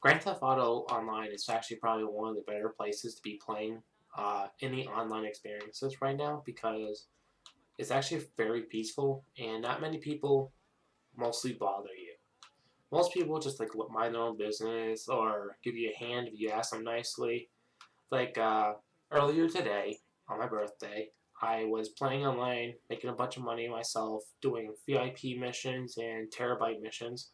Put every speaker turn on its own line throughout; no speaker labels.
Grand Theft Auto Online is actually probably one of the better places to be playing any online experiences right now because it's actually very peaceful and not many people mostly bother you. Most people just like mind their own business or give you a hand if you ask them nicely. Like earlier today on my birthday, I was playing online, making a bunch of money myself, doing VIP missions and terabyte missions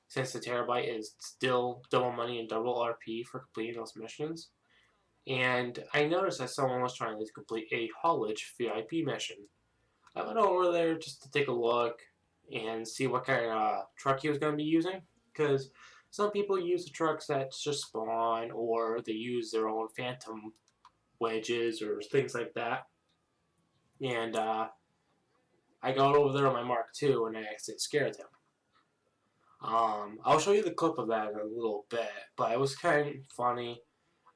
since the terabyte is still double money and double RP for completing those missions. And I noticed that someone was trying to complete a haulage VIP mission. I went over there just to take a look and see what kind of truck he was going to be using. Because some people use the trucks that just spawn, or they use their own phantom wedges or things like that. And I got over there on my Mark II and I actually scared him. I'll show you the clip of that in a little bit, but it was kind of funny,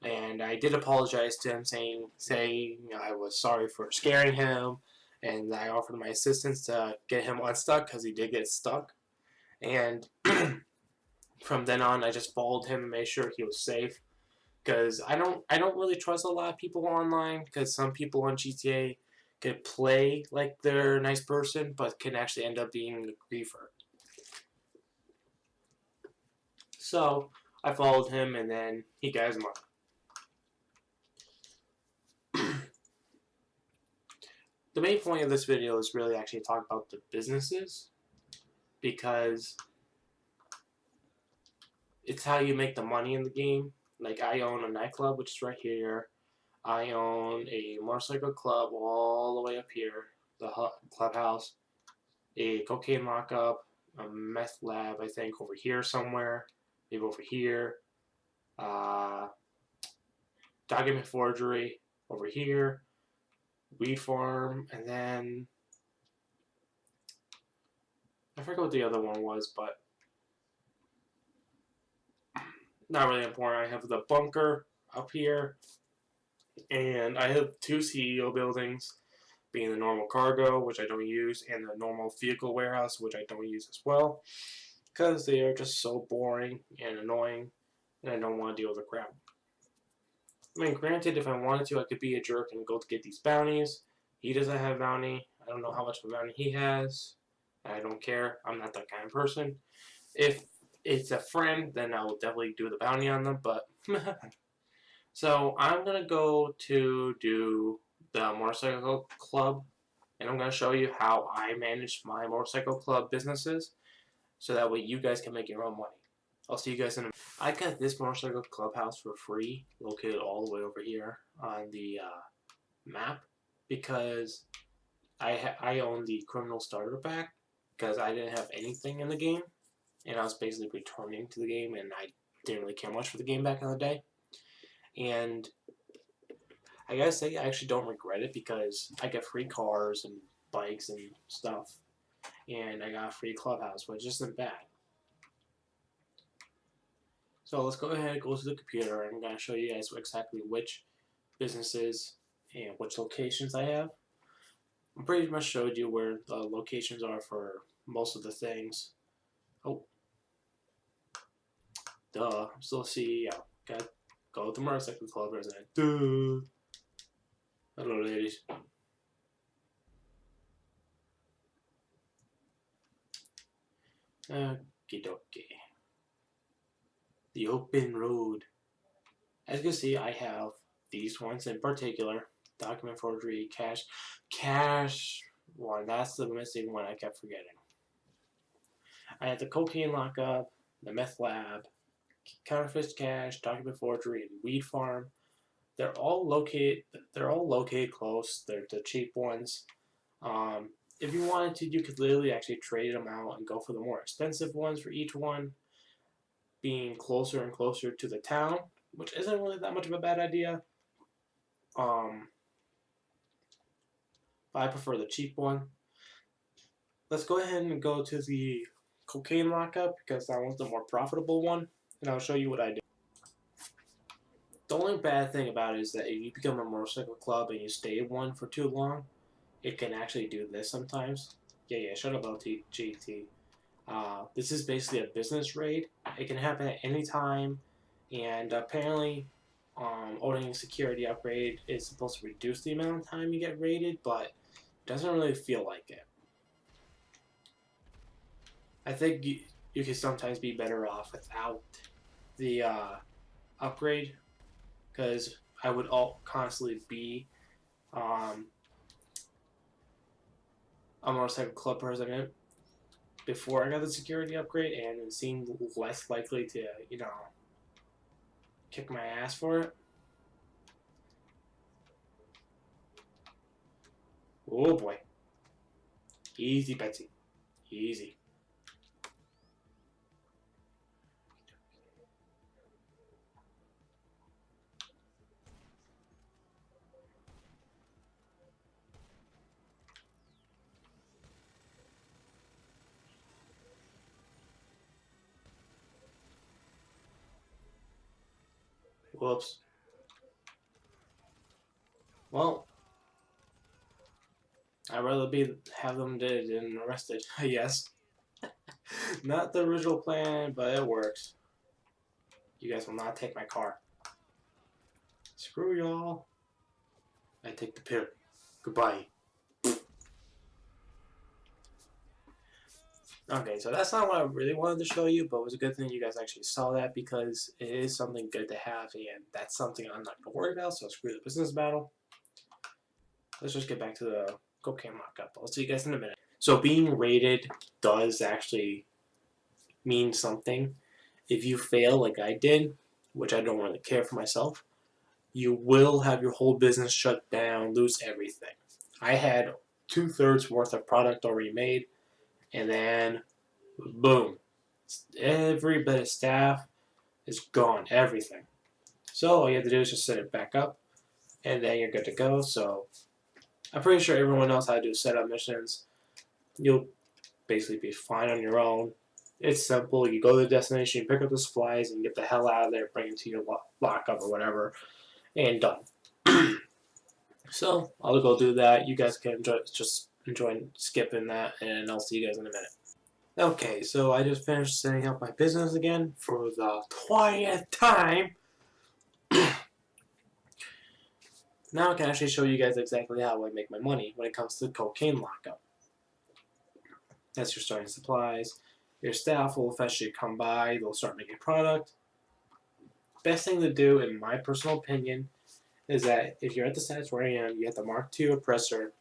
and I did apologize to him, saying I was sorry for scaring him, and I offered my assistance to get him unstuck because he did get stuck. And from then on, I just followed him and made sure he was safe because I don't really trust a lot of people online because some people on GTA can play like they're a nice person, but can actually end up being a griefer. So I followed him, and then he got his money. The main point of this video is really actually to talk about the businesses because it's how you make the money in the game. Like I own a nightclub, which is right here. I own a motorcycle club all the way up here, the clubhouse, a cocaine lockup, a meth lab, I think, over here somewhere, maybe over here, uh, document forgery over here, weed farm, and then I forget what the other one was, but not really important. I have the bunker up here, and I have two CEO buildings, being the normal cargo, which I don't use, and the normal vehicle warehouse, which I don't use as well, because they are just so boring and annoying, and I don't want to deal with the crap. I mean, granted, if I wanted to, I could be a jerk and go to get these bounties. He doesn't have a bounty. I don't know how much of a bounty he has. I don't care. I'm not that kind of person. If it's a friend, then I will definitely do the bounty on them, but... So, I'm going to go to do the motorcycle club, and I'm going to show you how I manage my motorcycle club businesses, so that way you guys can make your own money. I'll see you guys in a minute. I got this motorcycle clubhouse for free, located all the way over here on the map, because I own the criminal starter pack, because I didn't have anything in the game, and I was basically returning to the game, and I didn't really care much for the game back in the day. And I gotta say, I actually don't regret it because I get free cars and bikes and stuff, and I got a free clubhouse, which isn't bad. So let's go ahead and go to the computer, and I'm going to show you guys exactly which businesses and which locations I have. I pretty much showed you where the locations are for most of the things. Oh, duh, I'm still CEO. Gotta go with the motorcycle club resident. Duh. Hello, ladies. Okie dokie. The open road. As you can see, I have these ones in particular. Document forgery, cash one. That's the missing one I kept forgetting. I have the cocaine lockup, the meth lab, counterfeit cash, document forgery, and weed farm. They're all located close. They're the cheap ones. If you wanted to, you could literally actually trade them out and go for the more expensive ones for each one, being closer and closer to the town, which isn't really that much of a bad idea. But I prefer the cheap one. Let's go ahead and go to the cocaine lockup because that one's the more profitable one, and I'll show you what I do. The only bad thing about it is that if you become a motorcycle club and you stay in one for too long, it can actually do this sometimes. Yeah, shut up, GT. This is basically a business raid. It can happen at any time. And apparently, owning a security upgrade is supposed to reduce the amount of time you get raided, but it doesn't really feel like it. I think you can sometimes be better off without the upgrade, because I would constantly be um, a motorcycle club president before I got the security upgrade, and it seemed less likely to, kick my ass for it. Oh boy. Easy, Betsy. Easy. Whoops. Well, I'd rather have them dead than arrested, I guess. Not the original plan, but it works. You guys will not take my car. Screw y'all. I take the pill. Goodbye. Okay, so that's not what I really wanted to show you, but it was a good thing you guys actually saw that, because it is something good to have, and that's something I'm not going to worry about, so screw the business battle. Let's just get back to the cocaine lockup. I'll see you guys in a minute. So being rated does actually mean something. If you fail like I did, which I don't really care for myself, you will have your whole business shut down, lose everything. I had 2/3 worth of product already made, and then boom, every bit of staff is gone, everything. So all you have to do is just set it back up, and then you're good to go. So I'm pretty sure everyone knows how to do setup missions. You'll basically be fine on your own. It's simple. You go to the destination, you pick up the supplies, and get the hell out of there, bring it to your lockup or whatever, and done. So I'll go do that. You guys can just enjoy skipping that, and I'll see you guys in a minute. Okay, so I just finished setting up my business again for the 20th time. Now I can actually show you guys exactly how I make my money when it comes to cocaine lockup. That's your starting supplies. Your staff will eventually come by, they'll start making product. Best thing to do, in my personal opinion, is that if you're at the stats where I am, you have the Mark II oppressor,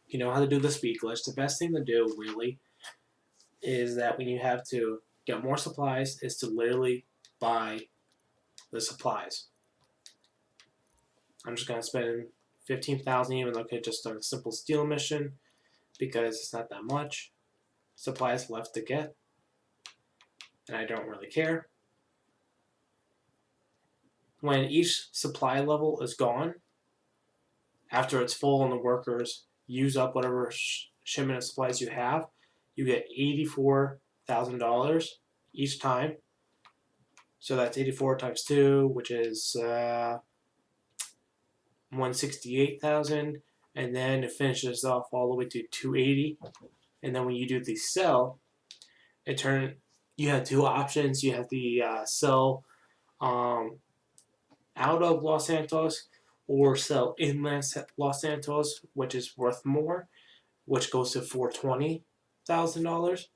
you know how to do the speed glitch. The best thing to do, really, is that when you have to get more supplies, is to literally buy the supplies. I'm just going to spend 15,000, even though I could just start a simple steal mission, because it's not that much supplies left to get, and I don't really care. When each supply level is gone, after it's full and the workers use up whatever shipment of supplies you have, you get $84,000 each time. So that's 84 times 2, which is 168,000, and then it finishes off all the way to 280. And then when you do the sell, you have two options. You have the sell out of Los Santos, or sell in Los Santos, which is worth more, which goes to $420,000,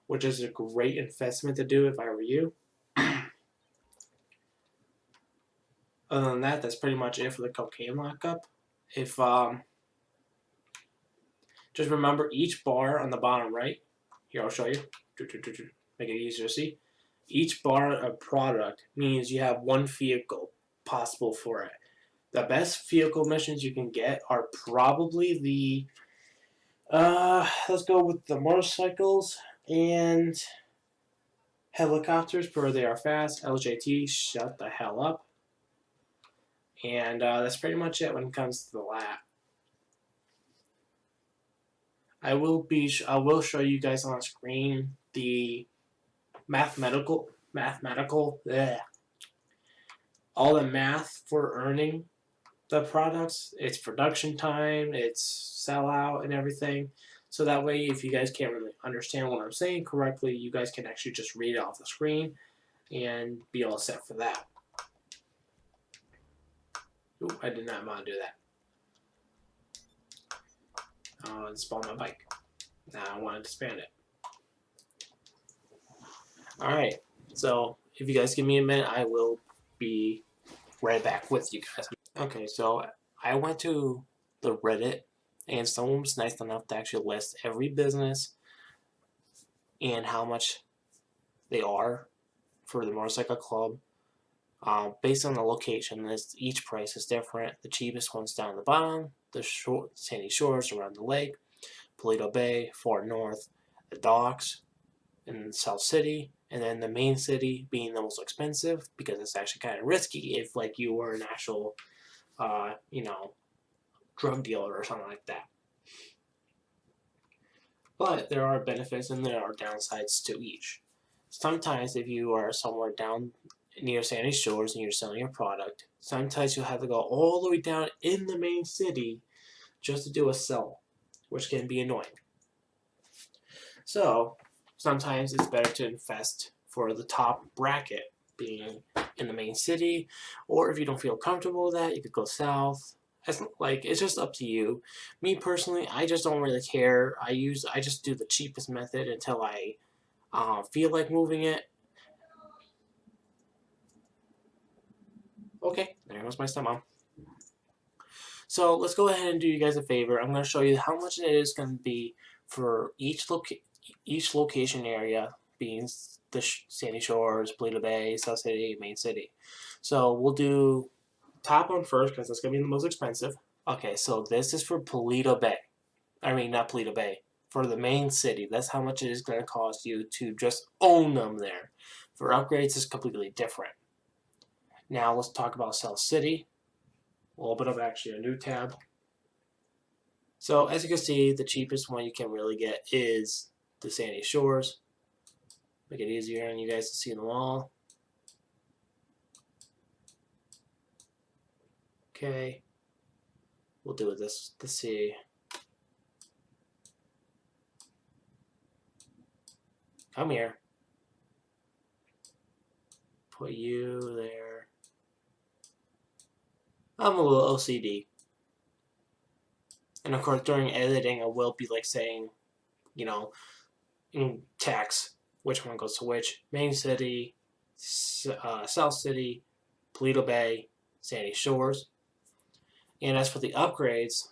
which is a great investment to do if I were you. Other than that, that's pretty much it for the cocaine lockup. If just remember, each bar on the bottom right, here I'll show you, make it easier to see. Each bar of product means you have one vehicle possible for it. The best vehicle missions you can get are probably the let's go with the motorcycles and helicopters, where they are fast. LJT, shut the hell up. And that's pretty much it when it comes to the lab. I will show you guys on screen the mathematical, all the math for earning the products, its production time, its sell out, and everything. So that way, if you guys can't really understand what I'm saying correctly, you guys can actually just read it off the screen. and be all set for that. Ooh, I did not want to do that. Spawn my bike. Now I want to expand it. Alright, so if you guys give me a minute, I will be right back with you guys. Okay, so I went to the Reddit, and someone was nice enough to actually list every business and how much they are for the motorcycle club. Based on the location, each price is different. The cheapest one's down the bottom, the Sandy Shores around the lake, Paleto Bay, Fort North, the docks in South City, and then the main city being the most expensive because it's actually kind of risky if like you were an actual, drug dealer or something like that. But there are benefits and there are downsides to each. Sometimes if you are somewhere down near Sandy Shores and you're selling your product, sometimes you'll have to go all the way down in the main city just to do a sell, which can be annoying. So sometimes it's better to invest for the top bracket being in the main city, or if you don't feel comfortable with that, you could go south. It's just up to you. Me personally, I just don't really care. I just do the cheapest method until I feel like moving it. Okay, there goes my stepmom. So let's go ahead and do you guys a favor. I'm going to show you how much it is going to be for each location area, being the Sandy Shores, Paleto Bay, South City, Main City. So we'll do top one first because that's going to be the most expensive. Okay, so this is for Paleto Bay. I mean, not Paleto Bay. For the main city, that's how much it is going to cost you to just own them there. For upgrades, it's completely different. Now let's talk about South City. We'll open up actually a new tab. So as you can see, the cheapest one you can really get is the Sandy Shores. Make it easier on you guys to see them all. Okay. We'll do this to see. Come here. Put you there. I'm a little OCD. And of course, during editing, I will be like saying, in text, which one goes to which. Main City, South City, Paleto Bay, Sandy Shores. And as for the upgrades,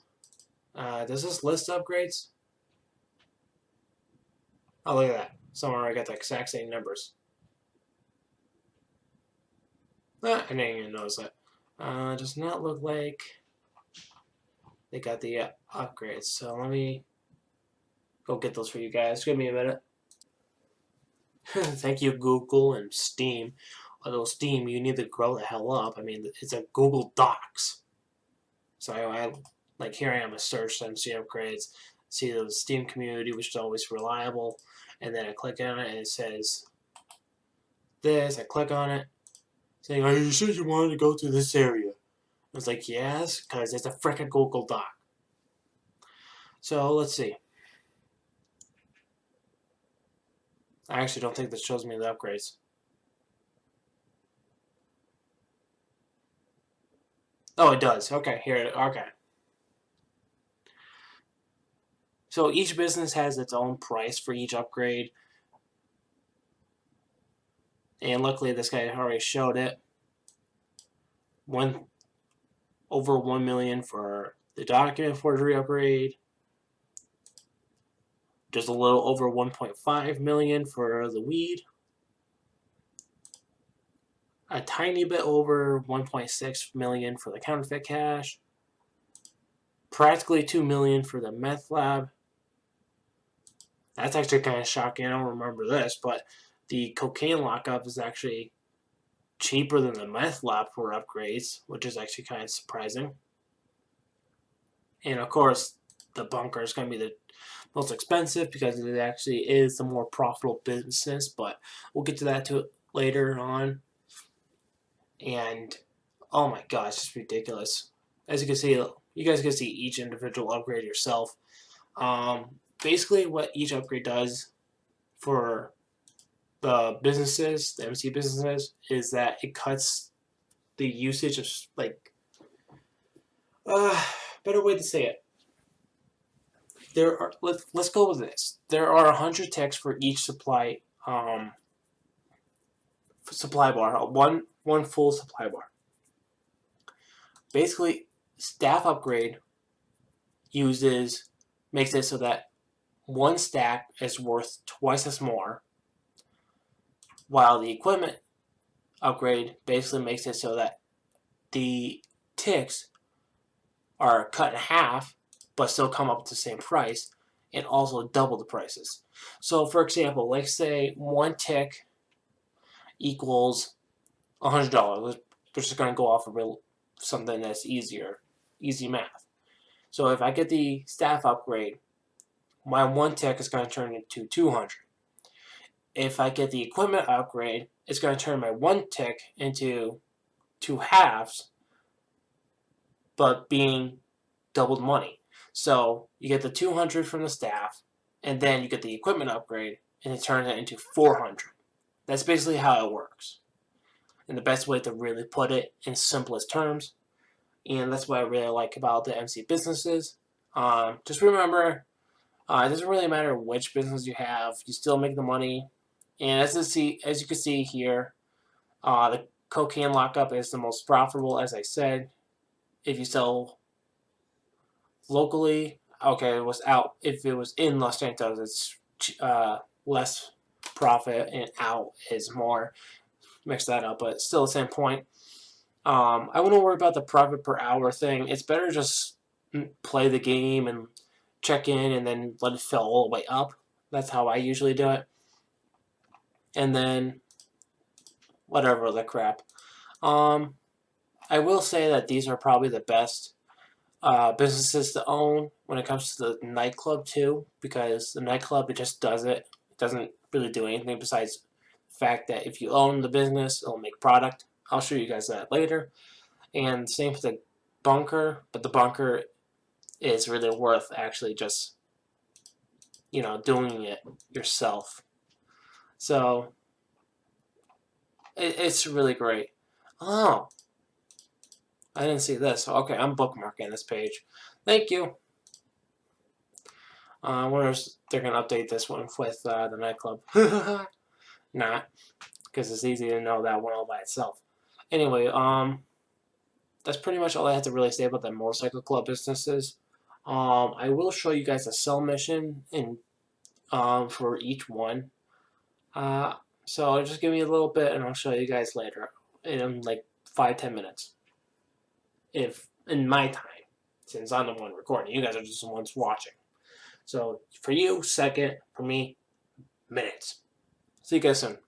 does this list upgrades? Oh, look at that. Somewhere I got the exact same numbers. I didn't even notice that. Does not look like they got the upgrades. So let me go get those for you guys. Give me a minute. Thank you, Google and Steam. Although Steam, you need to grow the hell up. I mean, it's a Google Docs. So I like here I am, a search MC upgrades. See the Steam community, which is always reliable. And then I click on it and it says this. I click on it, saying, "Are you sure you wanted to go to this area?" I was like, "Yes," because it's a freaking Google Doc. So let's see. I actually don't think this shows me the upgrades. Oh, it does. Okay, here. Okay. So each business has its own price for each upgrade. And luckily this guy already showed it. Over 1 million for the document forgery upgrade. Just a little over 1.5 million for the weed. A tiny bit over 1.6 million for the counterfeit cash. Practically 2 million for the meth lab. That's actually kind of shocking. I don't remember this, but the cocaine lockup is actually cheaper than the meth lab for upgrades, which is actually kind of surprising. And of course, the bunker is going to be the most expensive because it actually is the more profitable business, but we'll get to that later on. And oh my gosh, it's ridiculous. As you can see, you guys can see each individual upgrade yourself. Basically, what each upgrade does for the businesses, the MC businesses, is that it cuts the usage of like better way to say it. Let's go with this. There are 100 ticks for each supply bar, one full supply bar. Basically, staff upgrade makes it so that one stack is worth twice as more, while the equipment upgrade basically makes it so that the ticks are cut in half but still come up with the same price and also double the prices. So for example, let's say one tick equals $100. We're just going to go off of something that's easy math. So if I get the staff upgrade, my one tick is going to turn into 200. If I get the equipment upgrade, it's going to turn my one tick into 2 halves, but being doubled money. So you get the 200 from the staff, and then you get the equipment upgrade, and it turns it into 400. That's basically how it works. And the best way to really put it in simplest terms. And that's what I really like about the MC businesses. Just remember, it doesn't really matter which business you have, you still make the money. And as you can see here, the cocaine lockup is the most profitable, as I said. If you sell locally, okay, if it was in Los Santos, it's less profit, and out is more. Mix that up, but still the same point. I wouldn't worry about the profit per hour thing. It's better just play the game and check in and then let it fill all the way up. That's how I usually do it. And then whatever the crap. I will say that these are probably the best businesses to own when it comes to the nightclub too, because the nightclub, it just does it. It doesn't really do anything besides the fact that if you own the business, it'll make product. I'll show you guys that later. And same for the bunker, but the bunker is really worth actually just, doing it yourself. So it's really great. Oh, I didn't see this. Okay, I'm bookmarking this page. Thank you. I wonder if they're going to update this one with the nightclub. Not, because it's easy to know that one all by itself. Anyway, that's pretty much all I have to really say about the motorcycle club businesses. I will show you guys a sell mission for each one. So just give me a little bit and I'll show you guys later in like 5-10 minutes. If in my time, since I'm the one recording, you guys are just the ones watching. So for you, second, for me, minutes. See you guys soon.